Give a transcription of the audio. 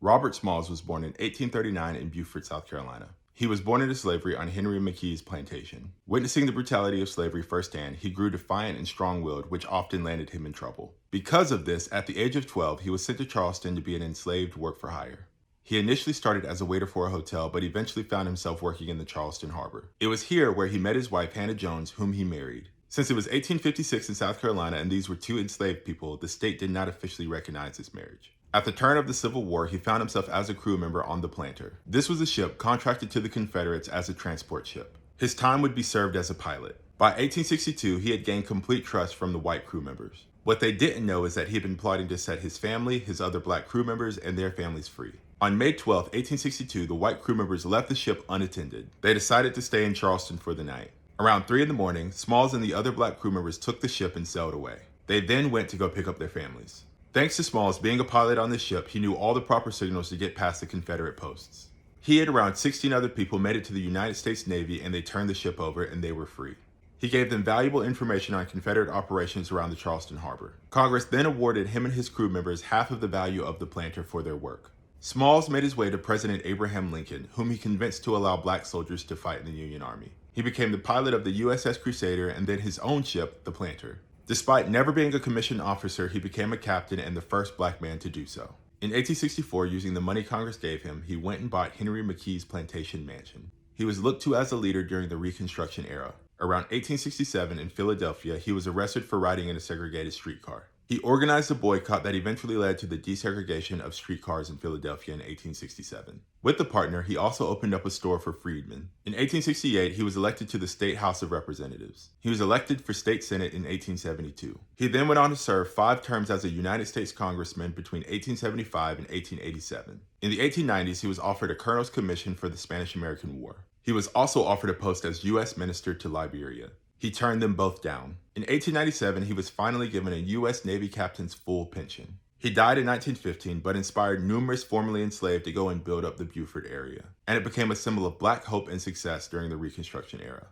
Robert Smalls was born in 1839 in Beaufort, South Carolina. He was born into slavery on Henry McKee's plantation. Witnessing the brutality of slavery firsthand, he grew defiant and strong-willed, which often landed him in trouble. Because of this, at the age of 12, he was sent to Charleston to be an enslaved work for hire. He initially started as a waiter for a hotel, but eventually found himself working in the Charleston harbor. It was here where he met his wife, Hannah Jones, whom he married. Since it was 1856 in South Carolina and these were two enslaved people, the state did not officially recognize this marriage. At the turn of the Civil War, he found himself as a crew member on the Planter. This was a ship contracted to the Confederates as a transport ship. His time would be served as a pilot. By 1862, he had gained complete trust from the white crew members. What they didn't know is that he had been plotting to set his family, his other black crew members, and their families free. On May 12, 1862, the white crew members left the ship unattended. They decided to stay in Charleston for the night. Around 3 in the morning, Smalls and the other black crew members took the ship and sailed away. They then went to go pick up their families. Thanks to Smalls being a pilot on the ship, he knew all the proper signals to get past the Confederate posts. He and around 16 other people made it to the United States Navy and they turned the ship over and they were free. He gave them valuable information on Confederate operations around the Charleston harbor. Congress then awarded him and his crew members half of the value of the Planter for their work. Smalls made his way to President Abraham Lincoln, whom he convinced to allow black soldiers to fight in the Union Army. He became the pilot of the USS Crusader and then his own ship, the Planter. Despite never being a commissioned officer, he became a captain and the first black man to do so. In 1864, using the money Congress gave him, he went and bought Henry McKee's plantation mansion. He was looked to as a leader during the Reconstruction era. Around 1867 in Philadelphia, he was arrested for riding in a segregated streetcar. He organized a boycott that eventually led to the desegregation of streetcars in Philadelphia in 1867. With the partner, he also opened up a store for freedmen. In 1868, he was elected to the State House of Representatives. He was elected for State Senate in 1872. He then went on to serve 5 terms as a United States Congressman between 1875 and 1887. In the 1890s, he was offered a colonel's commission for the Spanish-American War. He was also offered a post as U.S. Minister to Liberia. He turned them both down. In 1897, he was finally given a U.S. Navy captain's full pension. He died in 1915, but inspired numerous formerly enslaved to go and build up the Beaufort area. And it became a symbol of black hope and success during the Reconstruction era.